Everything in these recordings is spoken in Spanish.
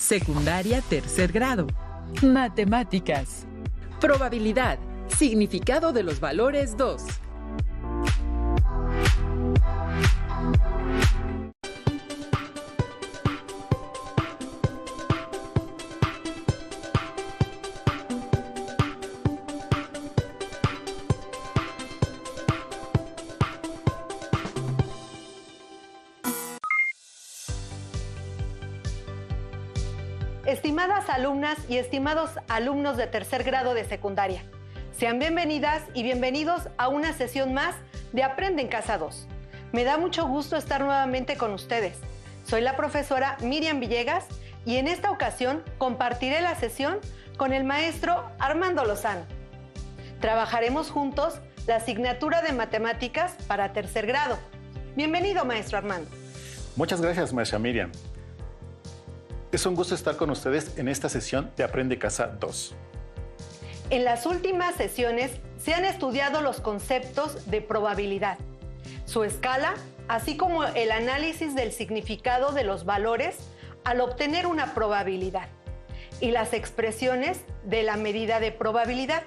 Secundaria tercer grado. Matemáticas. Probabilidad. Significado de los valores 2. Estimadas alumnas y estimados alumnos de tercer grado de secundaria, sean bienvenidas y bienvenidos a una sesión más de Aprende en Casa 2. Me da mucho gusto estar nuevamente con ustedes. Soy la profesora Miriam Villegas y en esta ocasión compartiré la sesión con el maestro Armando Lozano. Trabajaremos juntos la asignatura de matemáticas para tercer grado. Bienvenido, maestro Armando. Muchas gracias, maestra Miriam. Es un gusto estar con ustedes en esta sesión de Aprende Casa 2. En las últimas sesiones se han estudiado los conceptos de probabilidad, su escala, así como el análisis del significado de los valores al obtener una probabilidad y las expresiones de la medida de probabilidad.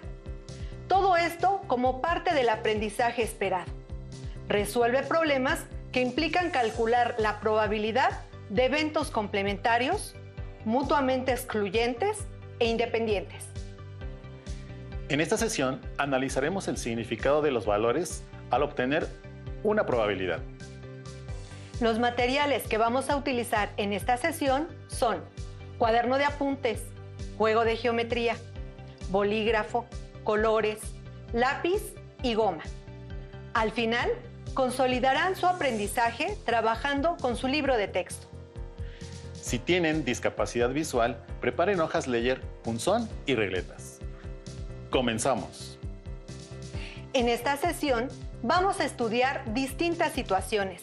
Todo esto como parte del aprendizaje esperado. Resuelve problemas que implican calcular la probabilidad de eventos complementarios, mutuamente excluyentes e independientes. En esta sesión analizaremos el significado de los valores al obtener una probabilidad. Los materiales que vamos a utilizar en esta sesión son cuaderno de apuntes, juego de geometría, bolígrafo, colores, lápiz y goma. Al final, consolidarán su aprendizaje trabajando con su libro de texto. Si tienen discapacidad visual, preparen hojas Ledger, punzón y regletas. Comenzamos. En esta sesión vamos a estudiar distintas situaciones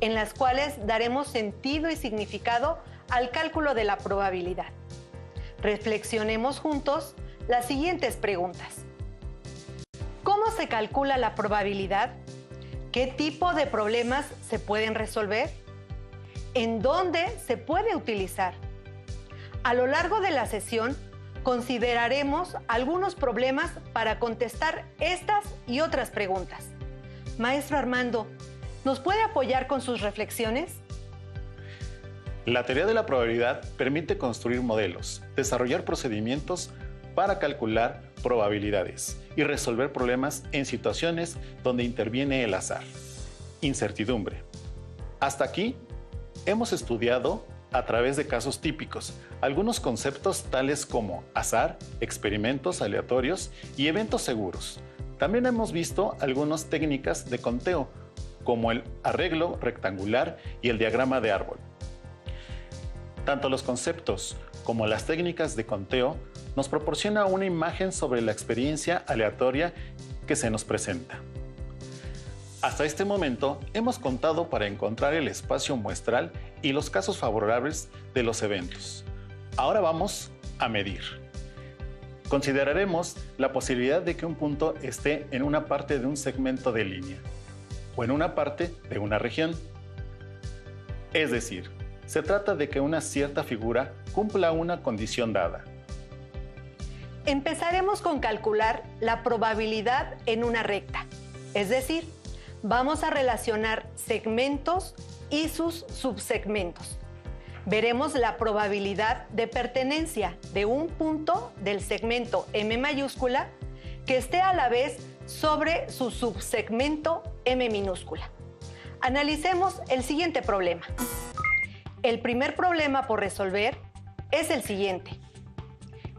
en las cuales daremos sentido y significado al cálculo de la probabilidad. Reflexionemos juntos las siguientes preguntas. ¿Cómo se calcula la probabilidad? ¿Qué tipo de problemas se pueden resolver? ¿En dónde se puede utilizar? A lo largo de la sesión, consideraremos algunos problemas para contestar estas y otras preguntas. Maestro Armando, ¿nos puede apoyar con sus reflexiones? La teoría de la probabilidad permite construir modelos, desarrollar procedimientos para calcular probabilidades y resolver problemas en situaciones donde interviene el azar. Incertidumbre. Hasta aquí hemos estudiado a través de casos típicos algunos conceptos tales como azar, experimentos aleatorios y eventos seguros. También hemos visto algunas técnicas de conteo como el arreglo rectangular y el diagrama de árbol. Tanto los conceptos como las técnicas de conteo nos proporciona una imagen sobre la experiencia aleatoria que se nos presenta. Hasta este momento hemos contado para encontrar el espacio muestral y los casos favorables de los eventos. Ahora vamos a medir. Consideraremos la posibilidad de que un punto esté en una parte de un segmento de línea o en una parte de una región. Es decir, se trata de que una cierta figura cumpla una condición dada. Empezaremos con calcular la probabilidad en una recta, es decir, vamos a relacionar segmentos y sus subsegmentos. Veremos la probabilidad de pertenencia de un punto del segmento M mayúscula que esté a la vez sobre su subsegmento M minúscula. Analicemos el siguiente problema. El primer problema por resolver es el siguiente.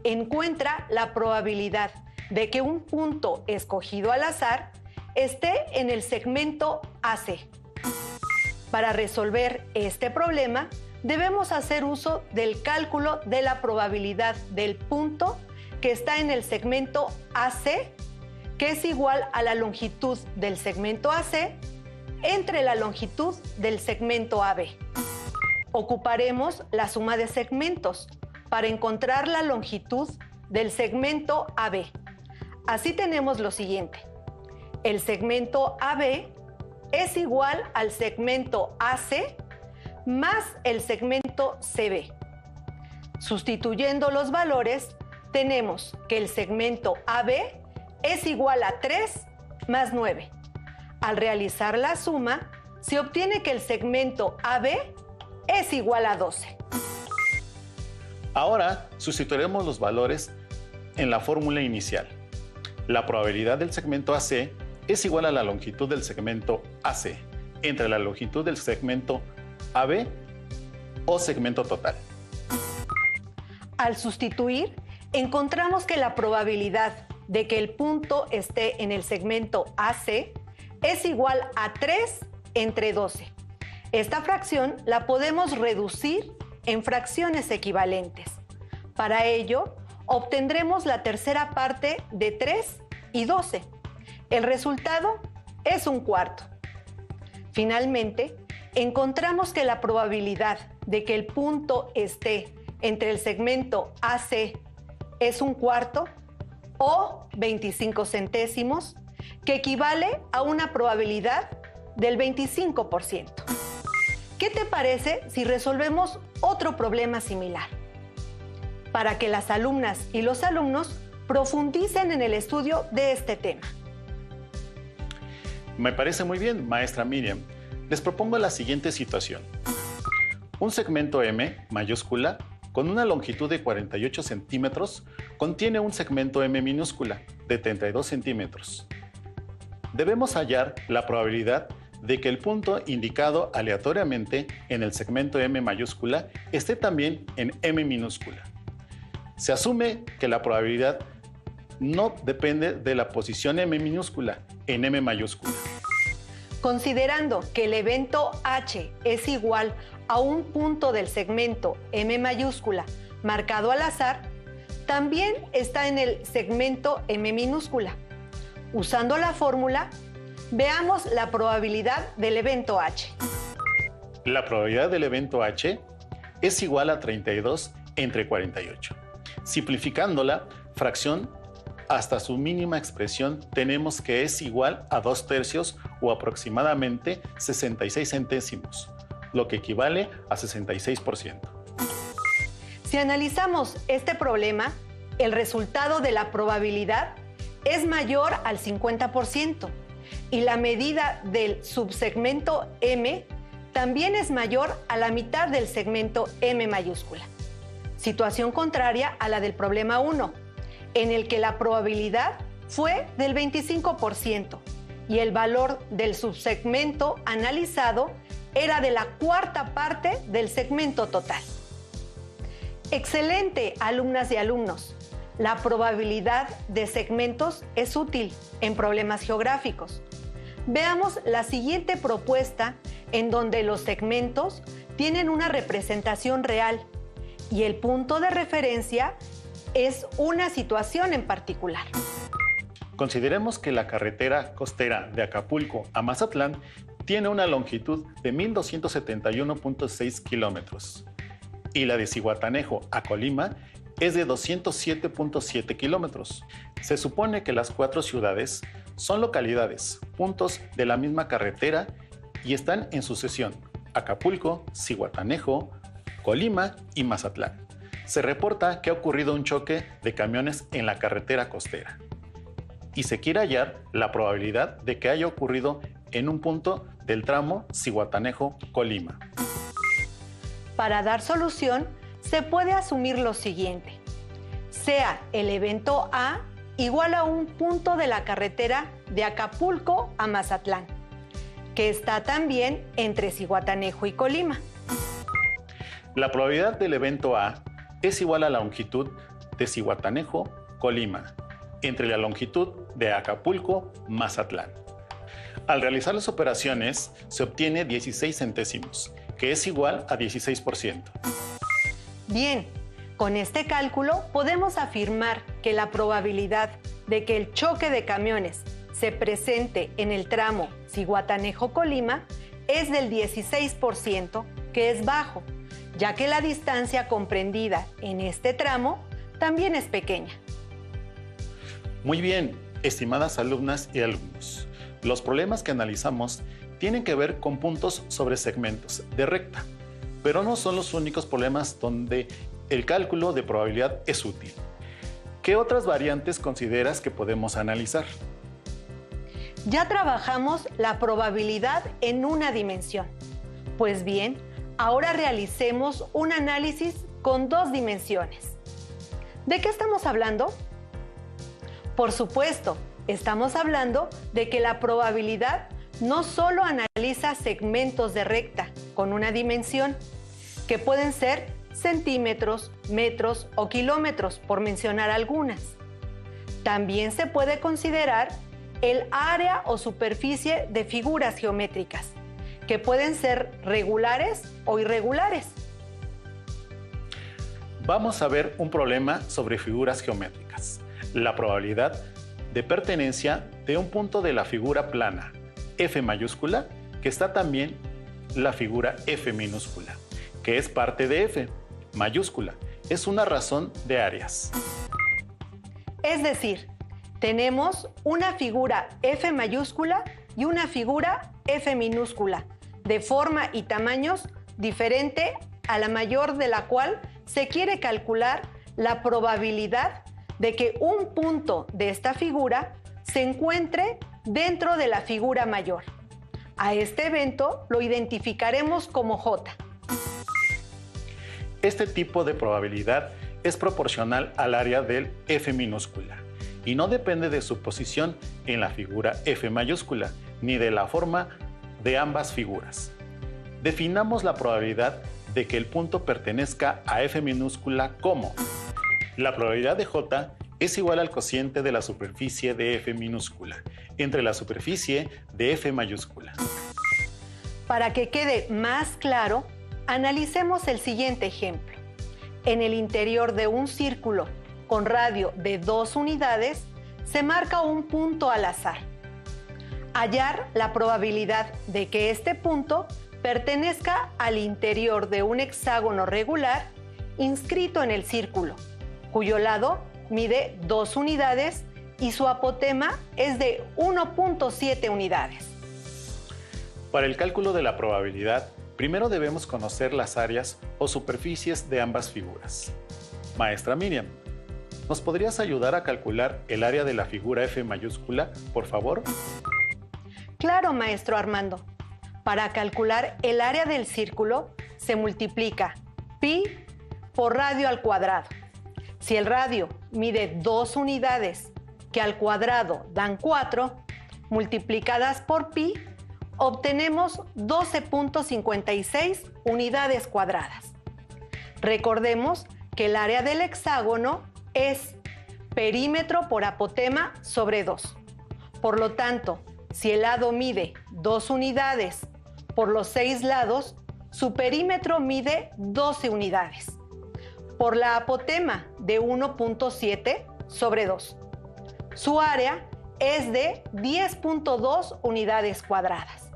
Encuentra la probabilidad de que un punto escogido al azar esté en el segmento AC. Para resolver este problema, debemos hacer uso del cálculo de la probabilidad del punto que está en el segmento AC, que es igual a la longitud del segmento AC entre la longitud del segmento AB. Ocuparemos la suma de segmentos para encontrar la longitud del segmento AB. Así tenemos lo siguiente. El segmento AB es igual al segmento AC más el segmento CB. Sustituyendo los valores, tenemos que el segmento AB es igual a 3 más 9. Al realizar la suma, se obtiene que el segmento AB es igual a 12. Ahora sustituiremos los valores en la fórmula inicial. La probabilidad del segmento AC es igual a la longitud del segmento AC entre la longitud del segmento AB o segmento total. Al sustituir, encontramos que la probabilidad de que el punto esté en el segmento AC es igual a 3 entre 12. Esta fracción la podemos reducir en fracciones equivalentes. Para ello, obtendremos la tercera parte de 3 y 12. El resultado es un cuarto. Finalmente, encontramos que la probabilidad de que el punto esté entre el segmento AC es un cuarto o 25 centésimos, que equivale a una probabilidad del 25%. ¿Qué te parece si resolvemos otro problema similar? Para que las alumnas y los alumnos profundicen en el estudio de este tema. Me parece muy bien, maestra Miriam. Les propongo la siguiente situación. Un segmento M mayúscula con una longitud de 48 centímetros contiene un segmento M minúscula de 32 centímetros. Debemos hallar la probabilidad de que el punto indicado aleatoriamente en el segmento M mayúscula esté también en M minúscula. Se asume que la probabilidad no depende de la posición M minúscula en M mayúscula. Considerando que el evento H es igual a un punto del segmento M mayúscula marcado al azar, también está en el segmento M minúscula. Usando la fórmula, veamos la probabilidad del evento H. La probabilidad del evento H es igual a 32 entre 48. Simplificándola, fracción hasta su mínima expresión, tenemos que es igual a 2/3 o aproximadamente 66 centésimos, lo que equivale a 66%. Si analizamos este problema, el resultado de la probabilidad es mayor al 50% y la medida del subsegmento M también es mayor a la mitad del segmento M mayúscula. Situación contraria a la del problema 1, en el que la probabilidad fue del 25% y el valor del subsegmento analizado era de la cuarta parte del segmento total. ¡Excelente, alumnas y alumnos! La probabilidad de segmentos es útil en problemas geográficos. Veamos la siguiente propuesta en donde los segmentos tienen una representación real y el punto de referencia es una situación en particular. Consideremos que la carretera costera de Acapulco a Mazatlán tiene una longitud de 1,271.6 kilómetros y la de Zihuatanejo a Colima es de 207.7 kilómetros. Se supone que las 4 ciudades son localidades, puntos de la misma carretera y están en sucesión: Acapulco, Zihuatanejo, Colima y Mazatlán. Se reporta que ha ocurrido un choque de camiones en la carretera costera y se quiere hallar la probabilidad de que haya ocurrido en un punto del tramo Zihuatanejo-Colima. Para dar solución, se puede asumir lo siguiente: sea el evento A igual a un punto de la carretera de Acapulco a Mazatlán, que está también entre Zihuatanejo y Colima. La probabilidad del evento A es igual a la longitud de Zihuatanejo-Colima entre la longitud de Acapulco-Mazatlán. Al realizar las operaciones, se obtiene 16 centésimos, que es igual a 16%. Bien, con este cálculo podemos afirmar que la probabilidad de que el choque de camiones se presente en el tramo Zihuatanejo-Colima es del 16%, que es bajo, ya que la distancia comprendida en este tramo también es pequeña. Muy bien, estimadas alumnas y alumnos. Los problemas que analizamos tienen que ver con puntos sobre segmentos de recta, pero no son los únicos problemas donde el cálculo de probabilidad es útil. ¿Qué otras variantes consideras que podemos analizar? Ya trabajamos la probabilidad en una dimensión. Pues bien, ahora realicemos un análisis con 2 dimensiones. ¿De qué estamos hablando? Por supuesto, estamos hablando de que la probabilidad no solo analiza segmentos de recta con una dimensión, que pueden ser centímetros, metros o kilómetros, por mencionar algunas. También se puede considerar el área o superficie de figuras geométricas, que pueden ser regulares o irregulares. Vamos a ver un problema sobre figuras geométricas. La probabilidad de pertenencia de un punto de la figura plana F mayúscula, que está también la figura F minúscula, que es parte de F mayúscula. Es una razón de áreas. Es decir, tenemos una figura F mayúscula y una figura F minúscula, de forma y tamaños diferente a la mayor, de la cual se quiere calcular la probabilidad de que un punto de esta figura se encuentre dentro de la figura mayor. A este evento lo identificaremos como J. Este tipo de probabilidad es proporcional al área del F minúscula y no depende de su posición en la figura F mayúscula ni de la forma de ambas figuras. Definamos la probabilidad de que el punto pertenezca a F minúscula como: la probabilidad de J es igual al cociente de la superficie de F minúscula entre la superficie de F mayúscula. Para que quede más claro, analicemos el siguiente ejemplo. En el interior de un círculo con radio de 2 unidades, se marca un punto al azar. Hallar la probabilidad de que este punto pertenezca al interior de un hexágono regular inscrito en el círculo, cuyo lado mide 2 unidades y su apotema es de 1.7 unidades. Para el cálculo de la probabilidad, primero debemos conocer las áreas o superficies de ambas figuras. Maestra Miriam, ¿nos podrías ayudar a calcular el área de la figura F mayúscula, por favor? Claro, maestro Armando. Para calcular el área del círculo, se multiplica pi por radio al cuadrado. Si el radio mide 2 unidades, que al cuadrado dan 4, multiplicadas por pi, obtenemos 12.56 unidades cuadradas. Recordemos que el área del hexágono es perímetro por apotema sobre 2. Por lo tanto, si el lado mide 2 unidades por los 6 lados, su perímetro mide 12 unidades. Por la apotema de 1.7 sobre 2. Su área es de 10.2 unidades cuadradas.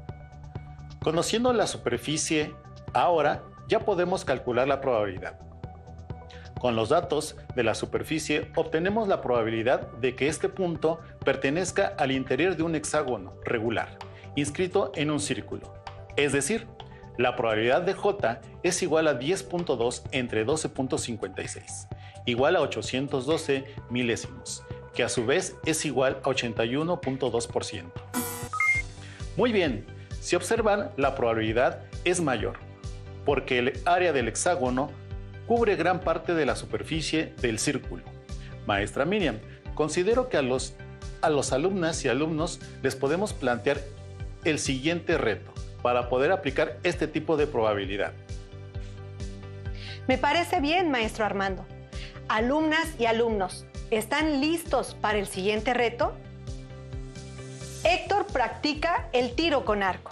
Conociendo la superficie, ahora ya podemos calcular la probabilidad. Con los datos de la superficie obtenemos la probabilidad de que este punto pertenezca al interior de un hexágono regular, inscrito en un círculo. Es decir, la probabilidad de J es igual a 10.2 entre 12.56, igual a 812 milésimos, que a su vez es igual a 81.2%. Muy bien, si observan, la probabilidad es mayor, porque el área del hexágono cubre gran parte de la superficie del círculo. Maestra Miriam, considero que a los alumnas y alumnos les podemos plantear el siguiente reto para poder aplicar este tipo de probabilidad. Me parece bien, maestro Armando. Alumnas y alumnos, ¿están listos para el siguiente reto? Héctor practica el tiro con arco.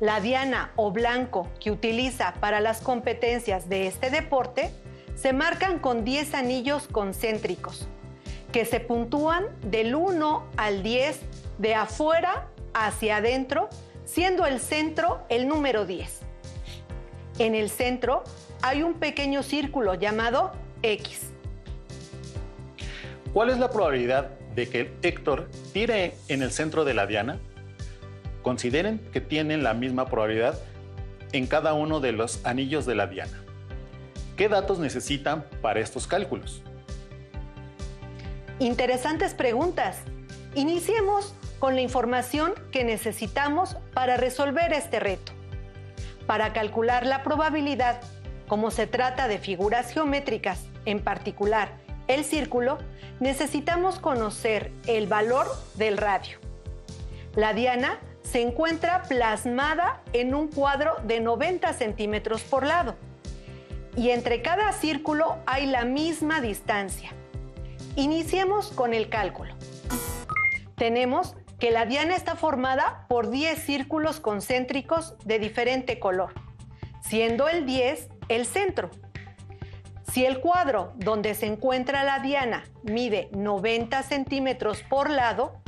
La diana o blanco que utiliza para las competencias de este deporte se marcan con 10 anillos concéntricos, que se puntúan del 1 al 10 de afuera hacia adentro, siendo el centro el número 10. En el centro hay un pequeño círculo llamado X. ¿Cuál es la probabilidad de que Héctor tire en el centro de la diana? Consideren que tienen la misma probabilidad en cada uno de los anillos de la diana. ¿Qué datos necesitan para estos cálculos? Interesantes preguntas. Iniciemos con la información que necesitamos para resolver este reto. Para calcular la probabilidad, como se trata de figuras geométricas, en particular el círculo, necesitamos conocer el valor del radio. La diana se encuentra plasmada en un cuadro de 90 centímetros por lado y entre cada círculo hay la misma distancia. Iniciemos con el cálculo. Tenemos que la diana está formada por 10 círculos concéntricos de diferente color, siendo el 10 el centro. Si el cuadro donde se encuentra la diana mide 90 centímetros por lado,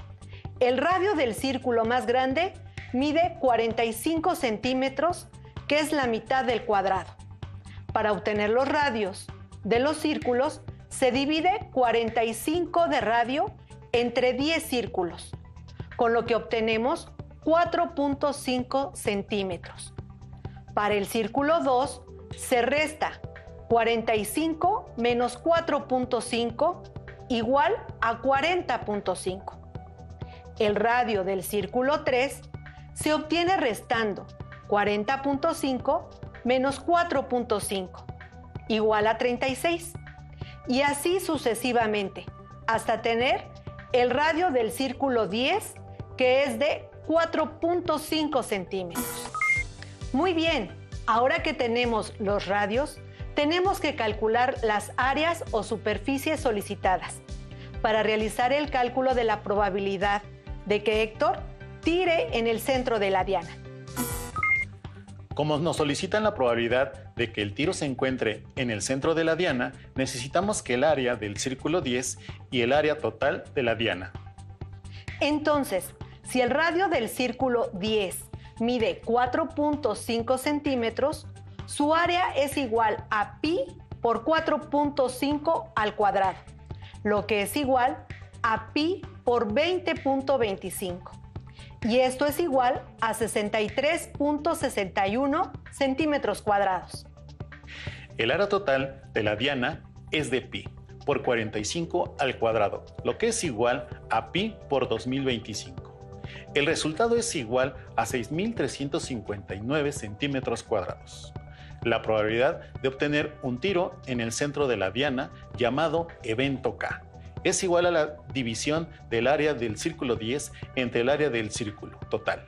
el radio del círculo más grande mide 45 centímetros, que es la mitad del cuadrado. Para obtener los radios de los círculos, se divide 45 de radio entre 10 círculos, con lo que obtenemos 4.5 centímetros. Para el círculo 2, se resta 45 menos 4.5 igual a 40.5. El radio del círculo 3 se obtiene restando 40.5 menos 4.5 igual a 36. Y así sucesivamente, hasta tener el radio del círculo 10, que es de 4.5 centímetros. Muy bien, ahora que tenemos los radios, tenemos que calcular las áreas o superficies solicitadas para realizar el cálculo de la probabilidad de que Héctor tire en el centro de la diana. Como nos solicitan la probabilidad de que el tiro se encuentre en el centro de la diana, necesitamos que el área del círculo 10 y el área total de la diana. Entonces, si el radio del círculo 10 mide 4.5 centímetros, su área es igual a pi por 4.5 al cuadrado, lo que es igual a pi por 20.25. Y esto es igual a 63.61 centímetros cuadrados. El área total de la diana es de pi por 45 al cuadrado, lo que es igual a pi por 2025. El resultado es igual a 6.359 centímetros cuadrados. La probabilidad de obtener un tiro en el centro de la diana, llamado evento K, es igual a la división del área del círculo 10 entre el área del círculo total,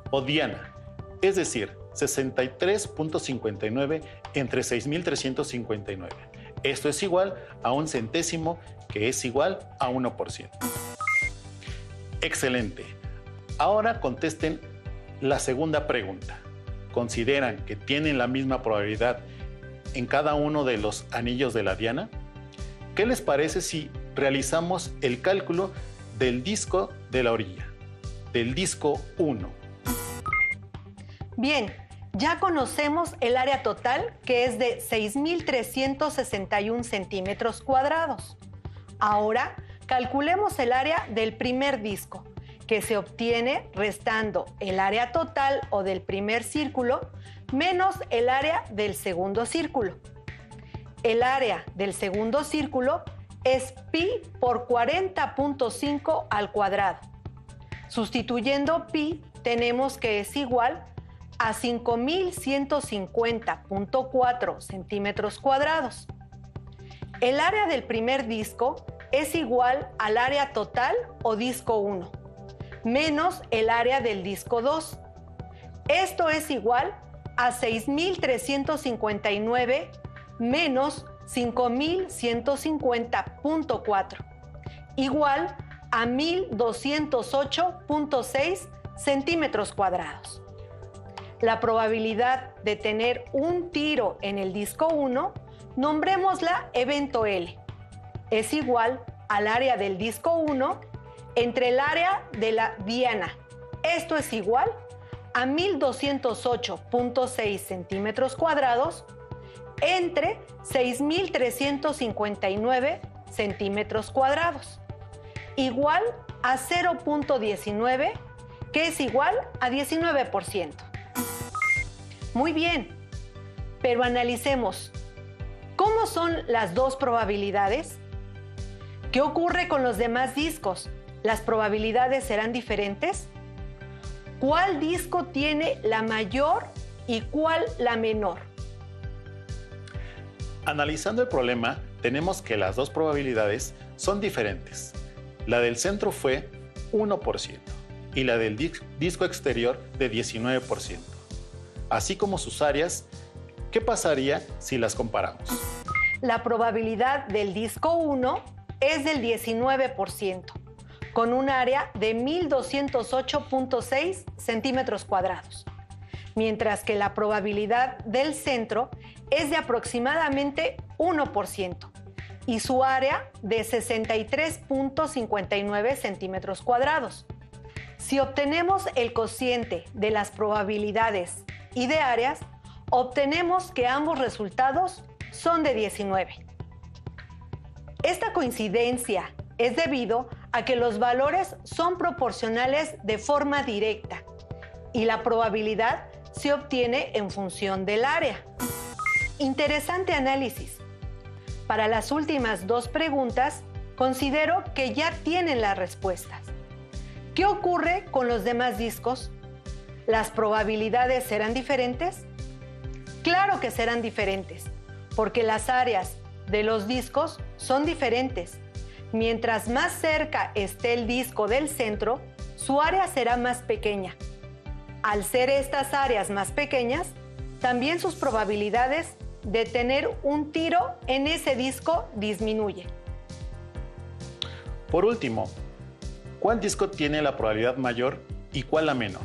o diana, es decir, 63.59 entre 6.359. Esto es igual a un centésimo, que es igual a 1%. Excelente. Ahora contesten la segunda pregunta. ¿Consideran que tienen la misma probabilidad en cada uno de los anillos de la diana? ¿Qué les parece si realizamos el cálculo del disco de la orilla, del disco 1? Bien, ya conocemos el área total, que es de 6.361 centímetros cuadrados. Ahora calculemos el área del primer disco, que se obtiene restando el área total o del primer círculo menos el área del segundo círculo. El área del segundo círculo es pi por 40.5 al cuadrado. Sustituyendo pi, tenemos que es igual a 5.150.4 centímetros cuadrados. El área del primer disco es igual al área total o disco 1, menos el área del disco 2. Esto es igual a 6.359 menos 5.150.4, igual a 1.208.6 centímetros cuadrados. La probabilidad de tener un tiro en el disco 1, nombrémosla evento L, es igual al área del disco 1 entre el área de la diana. Esto es igual a 1.208.6 centímetros cuadrados entre 6.359 centímetros cuadrados, igual a 0.19, que es igual a 19%. Muy bien, pero analicemos. ¿Cómo son las dos probabilidades? ¿Qué ocurre con los demás discos? ¿Las probabilidades serán diferentes? ¿Cuál disco tiene la mayor y cuál la menor? Analizando el problema, tenemos que las dos probabilidades son diferentes. La del centro fue 1% y la del disco exterior de 19%. Así como sus áreas, ¿qué pasaría si las comparamos? La probabilidad del disco 1 es del 19%, con un área de 1208.6 centímetros cuadrados, mientras que la probabilidad del centro es de aproximadamente 1% y su área de 63.59 centímetros cuadrados. Si obtenemos el cociente de las probabilidades y de áreas, obtenemos que ambos resultados son de 19. Esta coincidencia es debido a que los valores son proporcionales de forma directa y la probabilidad se obtiene en función del área. Interesante análisis. Para las últimas dos preguntas, considero que ya tienen las respuestas. ¿Qué ocurre con los demás discos? ¿Las probabilidades serán diferentes? Claro que serán diferentes, porque las áreas de los discos son diferentes. Mientras más cerca esté el disco del centro, su área será más pequeña. Al ser estas áreas más pequeñas, también sus probabilidades de tener un tiro en ese disco disminuye. Por último, ¿cuál disco tiene la probabilidad mayor y cuál la menor?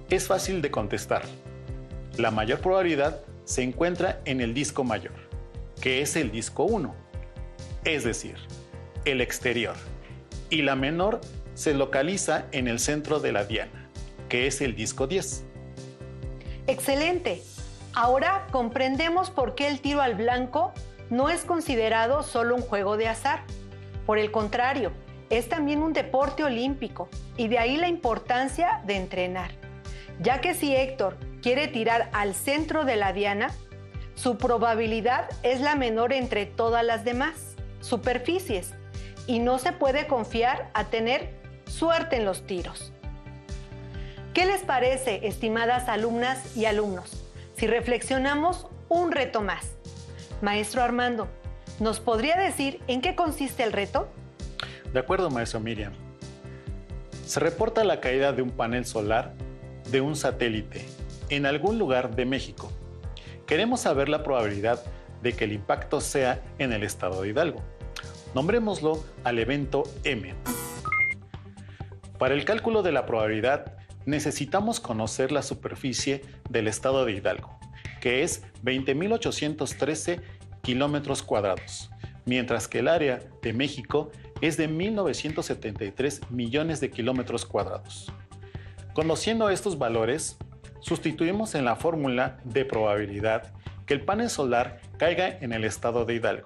Es fácil de contestar. La mayor probabilidad se encuentra en el disco mayor, que es el disco 1, es decir, el exterior, y la menor se localiza en el centro de la diana, que es el disco 10. ¡Excelente! Ahora comprendemos por qué el tiro al blanco no es considerado solo un juego de azar. Por el contrario, es también un deporte olímpico y de ahí la importancia de entrenar, ya que si Héctor quiere tirar al centro de la diana, su probabilidad es la menor entre todas las demás superficies y no se puede confiar a tener suerte en los tiros. ¿Qué les parece, estimadas alumnas y alumnos, si reflexionamos un reto más? Maestro Armando, ¿nos podría decir en qué consiste el reto? De acuerdo, maestro Miriam. Se reporta la caída de un panel solar de un satélite en algún lugar de México. Queremos saber la probabilidad de que el impacto sea en el estado de Hidalgo. Nombrémoslo al evento M. Para el cálculo de la probabilidad, necesitamos conocer la superficie del estado de Hidalgo, que es 20.813 kilómetros cuadrados, mientras que el área de México es de 1.973 millones de kilómetros cuadrados. Conociendo estos valores, sustituimos en la fórmula de probabilidad que el panel solar caiga en el estado de Hidalgo.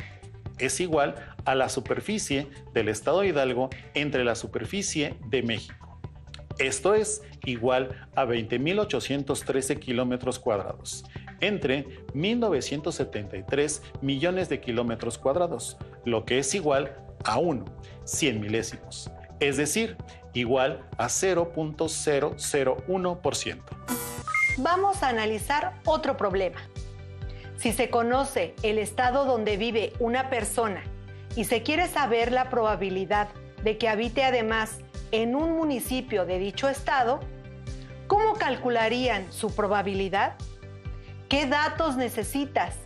Es igual a la superficie del estado de Hidalgo entre la superficie de México. Esto es igual a 20.813 kilómetros cuadrados entre 1.973 millones de kilómetros cuadrados, lo que es igual a 1/100 milésimos, es decir, igual a 0.001%. Vamos a analizar otro problema. Si se conoce el estado donde vive una persona y se quiere saber la probabilidad de que habite además en un municipio de dicho estado, ¿cómo calcularían su probabilidad? ¿Qué datos necesitas?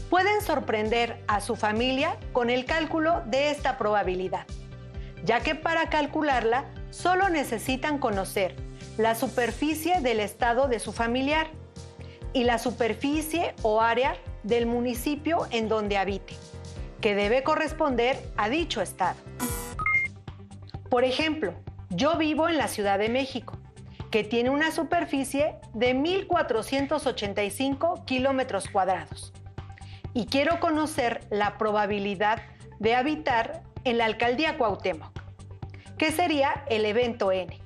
Pueden sorprender a su familia con el cálculo de esta probabilidad, ya que para calcularla solo necesitan conocer la superficie del estado de su familiar y la superficie o área del municipio en donde habite, que debe corresponder a dicho estado. Por ejemplo, yo vivo en la Ciudad de México, que tiene una superficie de 1.485 kilómetros cuadrados, y quiero conocer la probabilidad de habitar en la alcaldía Cuauhtémoc, que sería el evento N.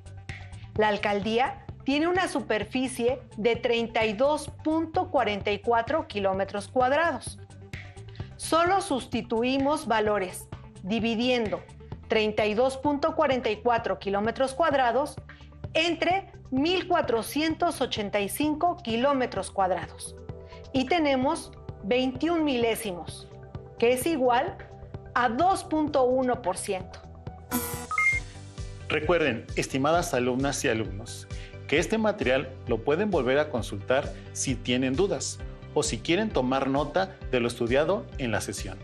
La alcaldía tiene una superficie de 32.44 kilómetros cuadrados. Solo sustituimos valores dividiendo 32.44 kilómetros cuadrados entre 1.485 kilómetros cuadrados y tenemos 21 milésimos, que es igual a 2.1%. Recuerden, estimadas alumnas y alumnos, que este material lo pueden volver a consultar si tienen dudas o si quieren tomar nota de lo estudiado en la sesión.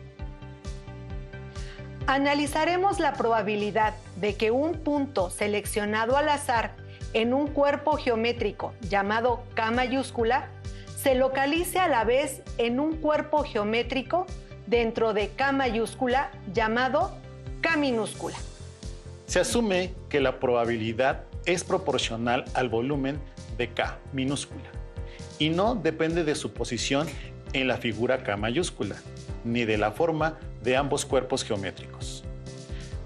Analizaremos la probabilidad de que un punto seleccionado al azar en un cuerpo geométrico llamado K mayúscula se localice a la vez en un cuerpo geométrico dentro de K mayúscula llamado K minúscula. Se asume que la probabilidad es proporcional al volumen de K minúscula y no depende de su posición en la figura K mayúscula, ni de la forma de ambos cuerpos geométricos.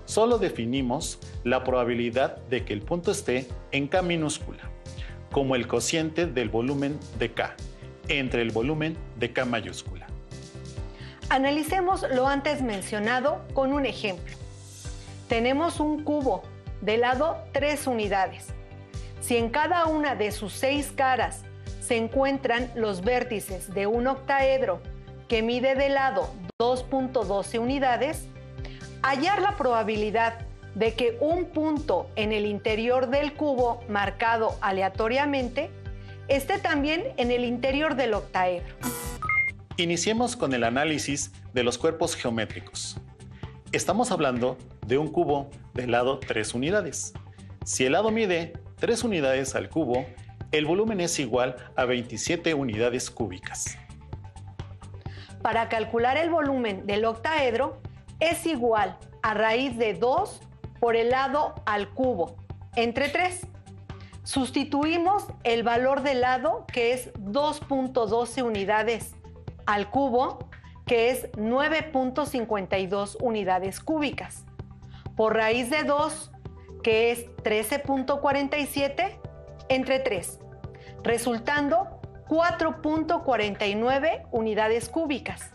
Solo definimos la probabilidad de que el punto esté en K minúscula, como el cociente del volumen de K entre el volumen de K mayúscula. Analicemos lo antes mencionado con un ejemplo. Tenemos un cubo de lado 3 unidades. Si en cada una de sus 6 caras se encuentran los vértices de un octaedro que mide de lado 2.12 unidades, hallar la probabilidad de que un punto en el interior del cubo marcado aleatoriamente esté también en el interior del octaedro. Iniciemos con el análisis de los cuerpos geométricos. Estamos hablando de un cubo de lado 3 unidades. Si el lado mide 3 unidades al cubo, el volumen es igual a 27 unidades cúbicas. Para calcular el volumen del octaedro, es igual a raíz de 2 por el lado al cubo, entre 3. Sustituimos el valor del lado, que es 2.12 unidades, al cubo, que es 9.52 unidades cúbicas, por raíz de 2, que es 13.47, entre 3, resultando 4.49 unidades cúbicas.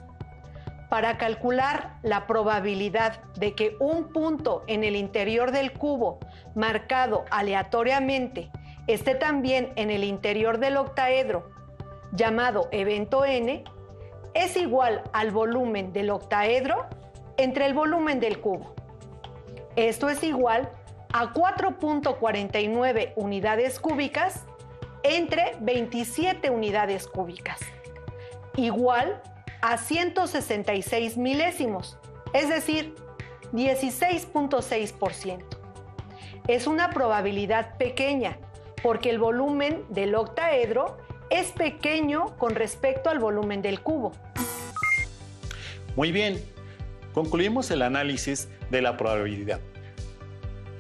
Para calcular la probabilidad de que un punto en el interior del cubo marcado aleatoriamente esté también en el interior del octaedro, llamado evento n, es igual al volumen del octaedro entre el volumen del cubo. Esto es igual a 4.49 unidades cúbicas entre 27 unidades cúbicas, igual a 166 milésimos, es decir, 16.6%. Es una probabilidad pequeña porque el volumen del octaedro es pequeño con respecto al volumen del cubo. Muy bien, concluimos el análisis de la probabilidad,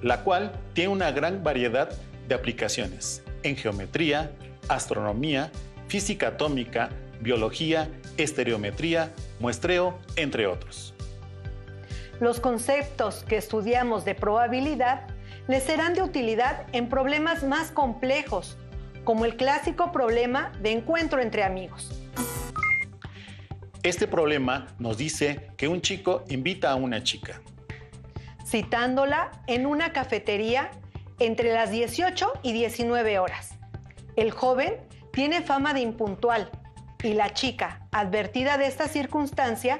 la cual tiene una gran variedad de aplicaciones en geometría, astronomía, física atómica, biología, estereometría, muestreo, entre otros. Los conceptos que estudiamos de probabilidad les serán de utilidad en problemas más complejos, como el clásico problema de encuentro entre amigos. Este problema nos dice que un chico invita a una chica, citándola en una cafetería entre las 18 y 19 horas. El joven tiene fama de impuntual y la chica, advertida de esta circunstancia,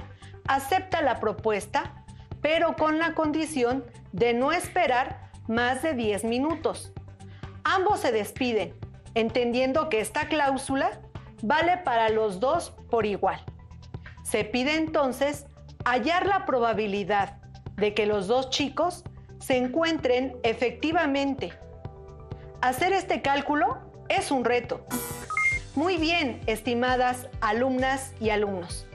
acepta la propuesta, pero con la condición de no esperar más de 10 minutos. Ambos se despiden, entendiendo que esta cláusula vale para los dos por igual. Se pide entonces hallar la probabilidad de que los dos chicos se encuentren efectivamente. Hacer este cálculo es un reto. Muy bien, estimadas alumnas y alumnos.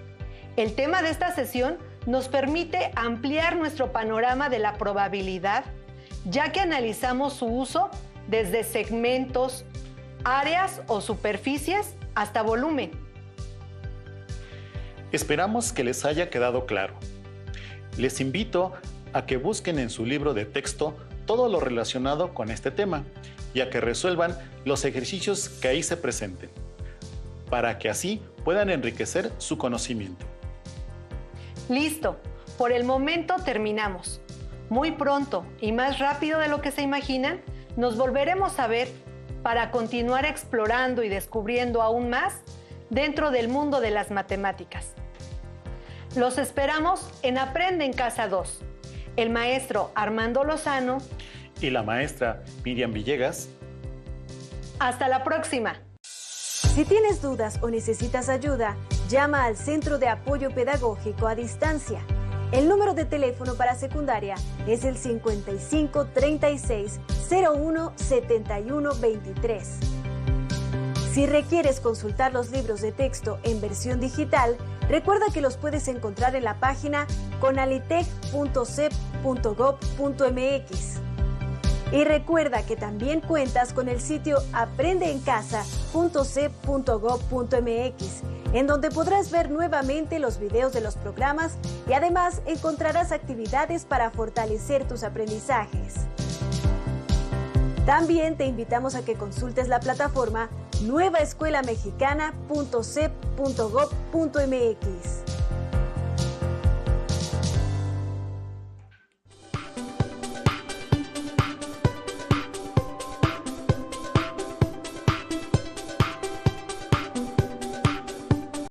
El tema de esta sesión nos permite ampliar nuestro panorama de la probabilidad, ya que analizamos su uso desde segmentos, áreas o superficies hasta volumen. Esperamos que les haya quedado claro. Les invito a que busquen en su libro de texto todo lo relacionado con este tema y a que resuelvan los ejercicios que ahí se presenten, para que así puedan enriquecer su conocimiento. Listo, por el momento terminamos. Muy pronto y más rápido de lo que se imaginan, nos volveremos a ver para continuar explorando y descubriendo aún más dentro del mundo de las matemáticas. Los esperamos en Aprende en Casa 2. El maestro Armando Lozano y la maestra Miriam Villegas. Hasta la próxima. Si tienes dudas o necesitas ayuda, llama al Centro de Apoyo Pedagógico a Distancia. El número de teléfono para secundaria es el 55 36 01 71 23. Si requieres consultar los libros de texto en versión digital, recuerda que los puedes encontrar en la página conalitec.cep.gov.mx. Y recuerda que también cuentas con el sitio aprendeencasa.cep.gov.mx, en donde podrás ver nuevamente los videos de los programas y además encontrarás actividades para fortalecer tus aprendizajes. También te invitamos a que consultes la plataforma nuevaescuelamexicana.cep.gov.mx.